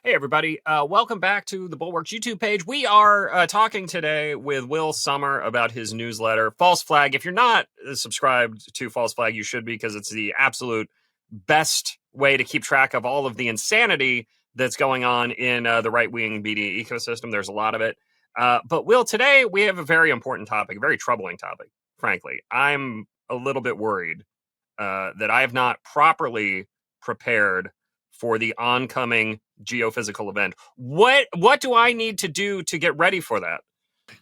Hey, everybody. Welcome back to the Bulwark's YouTube page. We are talking today with Will Sommer about his newsletter, False Flag. If you're not subscribed to False Flag, you should be, because it's the absolute best way to keep track of all of the insanity that's going on in the right-wing media ecosystem. There's a lot of it. But Will, today we have a very important topic, a very troubling topic, frankly. I'm a little bit worried that I have not properly prepared for the oncoming geophysical event. What do I need to do to get ready for that?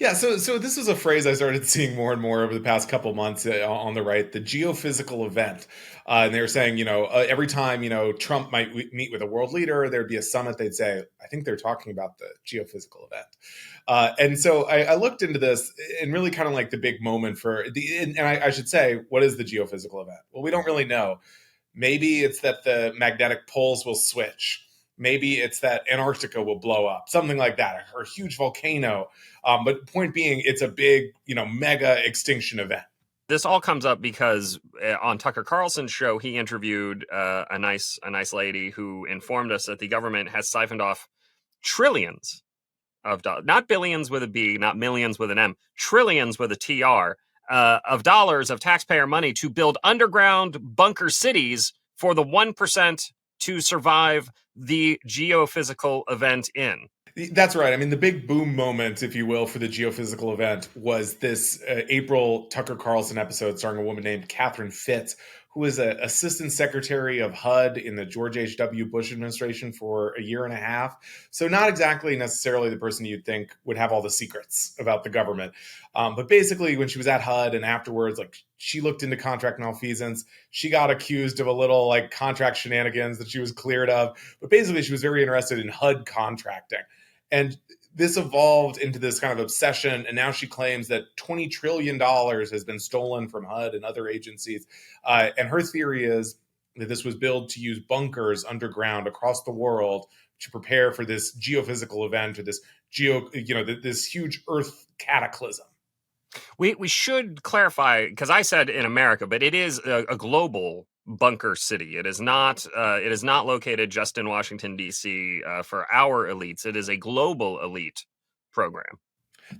Yeah, so this is a phrase I started seeing more and more over the past couple months on the right, the geophysical event. And they were saying, every time, Trump might meet with a world leader, there'd be a summit, they'd say, I think they're talking about the geophysical event. And so I looked into this and really kind of like the big moment for and I should say, what is the geophysical event? Well, we don't really know. Maybe it's that the magnetic poles will switch. Maybe it's that Antarctica will blow up, something like that, or a huge volcano. But point being, it's a big, mega extinction event. This all comes up because on Tucker Carlson's show, he interviewed a nice lady who informed us that the government has siphoned off trillions of dollars, not billions with a B, not millions with an M, trillions with a TR, of dollars of taxpayer money to build underground bunker cities for the 1% to survive the geophysical event in. That's right. I mean, the big boom moment, if you will, for the geophysical event was this April Tucker Carlson episode starring a woman named Catherine Fitz, who was an assistant secretary of HUD in the George H.W. Bush administration for a year and a half. So not exactly necessarily the person you'd think would have all the secrets about the government. But basically, when she was at HUD and afterwards, like, she looked into contract malfeasance. She got accused of a little like contract shenanigans that she was cleared of. But basically, she was very interested in HUD contracting. And this evolved into this kind of obsession. And now she claims that $20 trillion has been stolen from HUD and other agencies. And her theory is that this was built to use bunkers underground across the world to prepare for this geophysical event or this this huge Earth cataclysm. We should clarify, because I said in America, but it is a global bunker city. It is not located just in Washington, D.C. For our elites. It is a global elite program.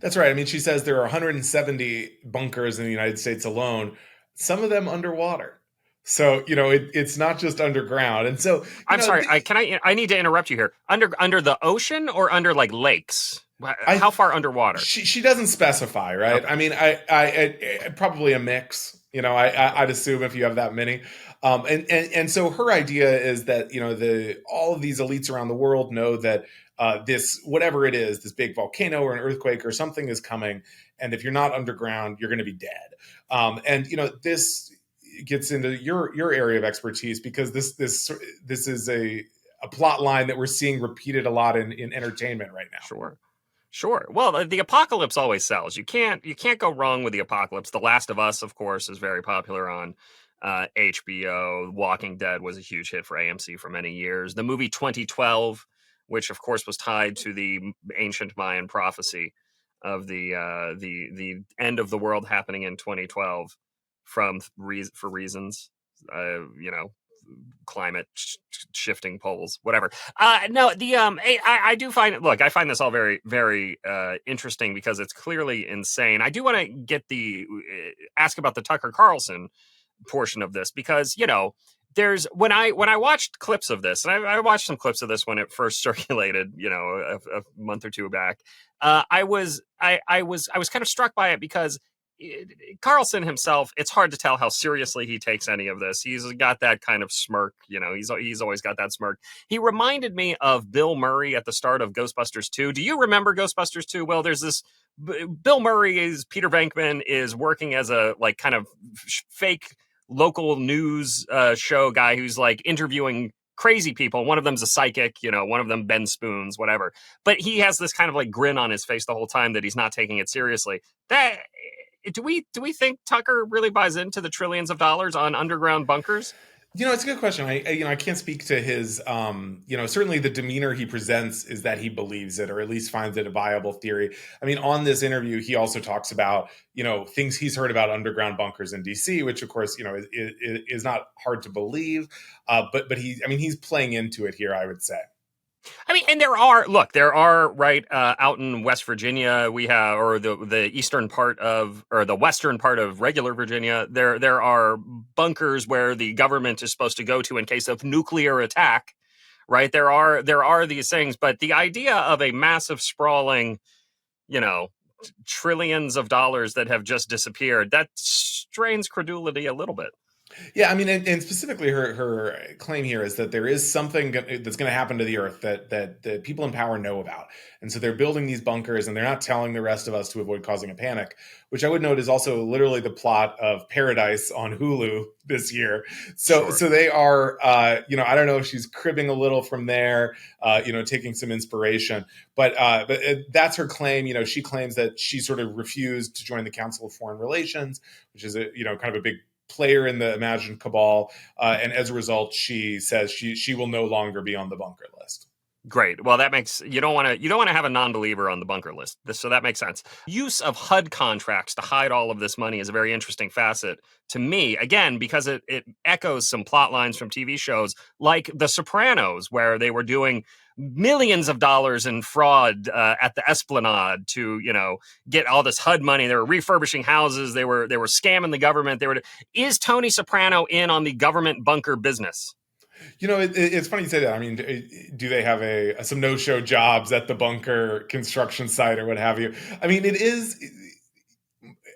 That's right. I mean, she says there are 170 bunkers in the United States alone, some of them underwater. So, it's not just underground. And so, I'm sorry, I need to interrupt you here. Under the ocean or under like lakes? How far underwater? She doesn't specify, right? Okay. I mean, I probably a mix. I'd assume if you have that many. And so her idea is that all of these elites around the world know that this, whatever it is, this big volcano or an earthquake or something is coming, and if you're not underground, you're going to be dead. And this gets into your area of expertise, because this is a plot line that we're seeing repeated a lot in entertainment right now. Sure. Well, the apocalypse always sells. You can't go wrong with the apocalypse. The Last of Us, of course, is very popular on HBO. Walking Dead was a huge hit for AMC for many years. The movie 2012, which of course was tied to the ancient Mayan prophecy of the end of the world happening in 2012 for reasons, climate shifting poles, whatever. No, the I do find it. Look, I find this all very, very interesting, because it's clearly insane. I do want to get ask about the Tucker Carlson portion of this, because there's when I watched clips of this, and I watched some clips of this when it first circulated, a month or two back. I was kind of struck by it, because Carlson himself, it's hard to tell how seriously he takes any of this. He's got that kind of smirk, he's always got that smirk. He reminded me of Bill Murray at the start of Ghostbusters 2. Do you remember Ghostbusters 2? Well, there's this Bill Murray is Peter Venkman is working as a like kind of fake local news show guy who's like interviewing crazy people. One of them's a psychic, one of them Ben Spoons, whatever. But he has this kind of like grin on his face the whole time that he's not taking it seriously. Do we think Tucker really buys into the trillions of dollars on underground bunkers? It's a good question. I can't speak to his, certainly the demeanor he presents is that he believes it, or at least finds it a viable theory. I mean, on this interview, he also talks about, things he's heard about underground bunkers in DC, which of course, is not hard to believe. But he's playing into it here, I would say. I mean, and there are right out in West Virginia, we have, or the eastern part of, or the western part of regular Virginia. There are bunkers where the government is supposed to go to in case of nuclear attack. Right, there are these things, but the idea of a massive sprawling, you know, trillions of dollars that have just disappeared, that strains credulity a little bit. Yeah, I mean, and specifically, her claim here is that there is something that's going to happen to the Earth that the people in power know about, and so they're building these bunkers, and they're not telling the rest of us to avoid causing a panic. Which I would note is also literally the plot of Paradise on Hulu this year. Sure. So they are, I don't know if she's cribbing a little from there, taking some inspiration, but that's her claim. She claims that she sort of refused to join the Council of Foreign Relations, which is kind of a big player in the imagined cabal, and as a result, she says she will no longer be on the bunker list. Great. Well, that makes you don't want to have a non-believer on the bunker list. So that makes sense. Use of HUD contracts to hide all of this money is a very interesting facet to me. Again, because it echoes some plot lines from TV shows like The Sopranos, where they were doing millions of dollars in fraud at the Esplanade to get all this HUD money. They were refurbishing houses. They were scamming the government. Is Tony Soprano in on the government bunker business? It's funny you say that. I mean, do they have some no-show jobs at the bunker construction site or what have you? I mean, it is,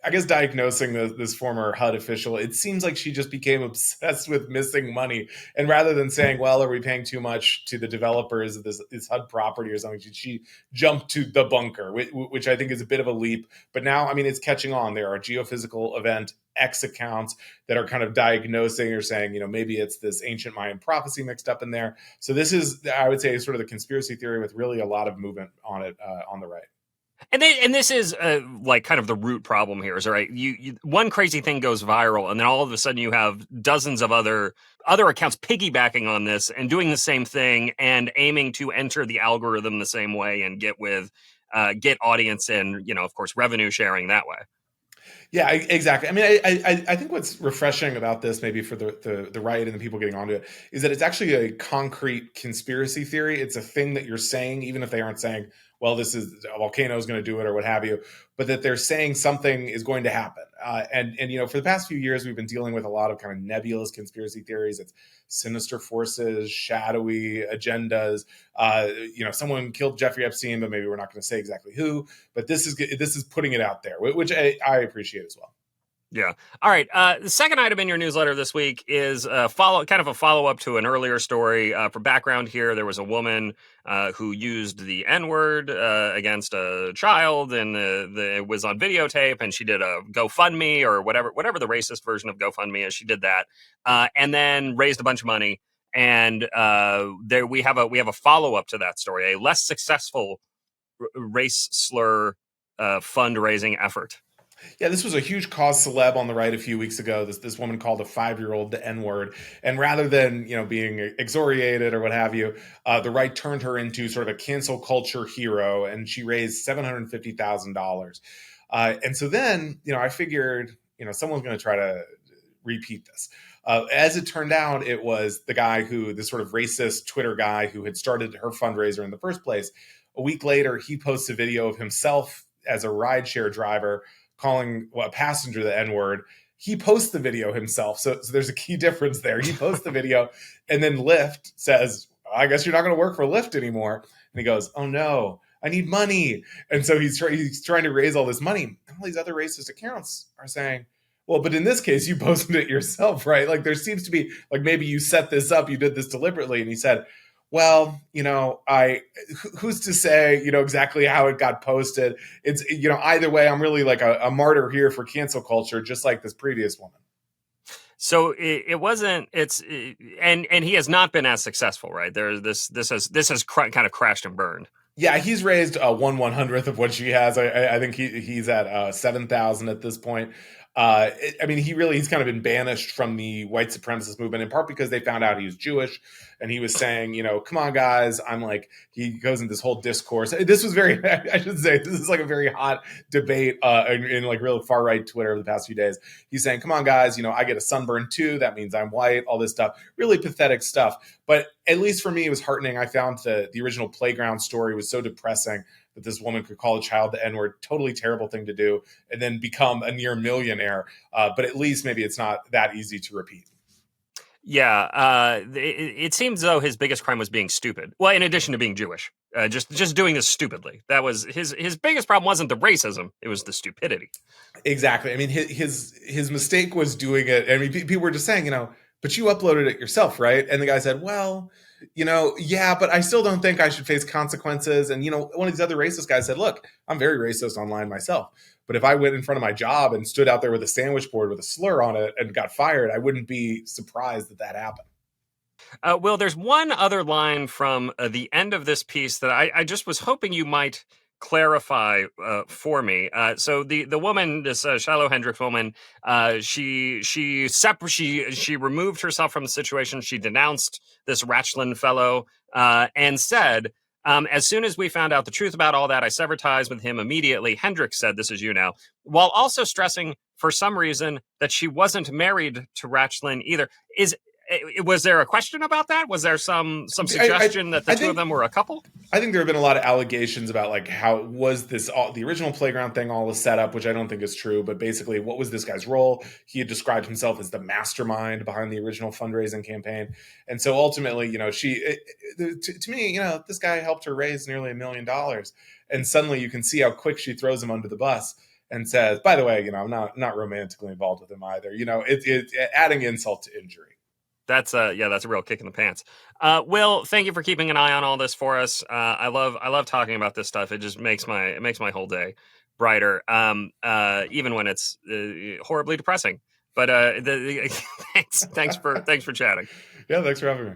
I guess, diagnosing this former HUD official, it seems like she just became obsessed with missing money. And rather than saying, well, are we paying too much to the developers of this HUD property or something, she jumped to the bunker, which I think is a bit of a leap. But now, I mean, it's catching on. There are geophysical event X accounts that are kind of diagnosing or saying, maybe it's this ancient Mayan prophecy mixed up in there. So this is, I would say, sort of the conspiracy theory with really a lot of movement on it on the right. And this is like kind of the root problem here is, all right, you one crazy thing goes viral, and then all of a sudden you have dozens of other accounts piggybacking on this and doing the same thing and aiming to enter the algorithm the same way and get audience and of course revenue sharing that way. Yeah, exactly. I mean, I think what's refreshing about this, maybe for the right and the people getting onto it, is that it's actually a concrete conspiracy theory. It's a thing that you're saying, even if they aren't saying, well, this is a volcano is going to do it or what have you, but that they're saying something is going to happen. And for the past few years, we've been dealing with a lot of kind of nebulous conspiracy theories. It's sinister forces, shadowy agendas. Someone killed Jeffrey Epstein, but maybe we're not going to say exactly who. But this is putting it out there, which I appreciate as well. Yeah. All right. The second item in your newsletter this week is a follow up to an earlier story. For background here, there was a woman who used the N-word against a child, and it was on videotape. And she did a GoFundMe or whatever the racist version of GoFundMe is. She did that, and then raised a bunch of money. And there we have a follow up to that story, a less successful race slur fundraising effort. Yeah, this was a huge cause celeb on the right a few weeks ago. This woman called a 5-year-old the N-word, and rather than being excoriated or what have you, the right turned her into sort of a cancel culture hero, and she raised $750,000. And so then I figured someone's going to try to repeat this. As it turned out, it was the guy this sort of racist Twitter guy who had started her fundraiser in the first place. A week later, he posts a video of himself as a rideshare driver calling a passenger the N-word. He posts the video himself. So there's a key difference there. He posts the video, and then Lyft says, I guess you're not going to work for Lyft anymore. And he goes, oh no, I need money. And so he's trying to raise all this money. And all these other racist accounts are saying, well, but in this case, you posted it yourself, right? Like there seems to be, like maybe you set this up, you did this deliberately. And he said, well, who's to say, exactly how it got posted? It's, either way, I'm really like a martyr here for cancel culture, just like this previous woman. So it wasn't. And he has not been as successful, right? This has kind of crashed and burned. Yeah, he's raised 1/100th of what she has. I think he's at 7,000 at this point. I mean, he's kind of been banished from the white supremacist movement in part because they found out he was Jewish, and he was saying, come on, guys. I'm like, he goes into this whole discourse. This was very, I should say, this is like a very hot debate in like real far right Twitter over the past few days. He's saying, come on, guys, I get a sunburn too. That means I'm white, all this stuff, really pathetic stuff. But at least for me, it was heartening. I found the original Playground story was so depressing that this woman could call a child the N-word, totally terrible thing to do, and then become a near millionaire. But at least maybe it's not that easy to repeat. Yeah, it seems though his biggest crime was being stupid. Well, in addition to being Jewish, just doing this stupidly. That was his biggest problem. Wasn't the racism; it was the stupidity. Exactly. I mean, his mistake was doing it. I mean, people were just saying, but you uploaded it yourself, right? And the guy said, well, yeah, but I still don't think I should face consequences. And, one of these other racist guys said, look, I'm very racist online myself. But if I went in front of my job and stood out there with a sandwich board with a slur on it and got fired, I wouldn't be surprised that happened. Will, there's one other line from the end of this piece that I just was hoping you might clarify for me. So the woman, this Shiloh Hendricks woman, she removed herself from the situation. She denounced this Rachlin fellow and said, as soon as we found out the truth about all that, I severed ties with him immediately. Hendricks said, this is you now, while also stressing for some reason that she wasn't married to Rachlin either. Was there a question about that? Was there some suggestion that the two of them were a couple? I think there have been a lot of allegations about like how was this the original Playground thing all was set up, which I don't think is true. But basically, what was this guy's role? He had described himself as the mastermind behind the original fundraising campaign, and so ultimately, to me, this guy helped her raise nearly $1 million, and suddenly you can see how quick she throws him under the bus and says, "By the way, I'm not romantically involved with him either." It's adding insult to injury. That's a real kick in the pants. Will, thank you for keeping an eye on all this for us. I love talking about this stuff. It just makes my whole day brighter, even when it's horribly depressing. But thanks for chatting. Yeah, thanks for having me.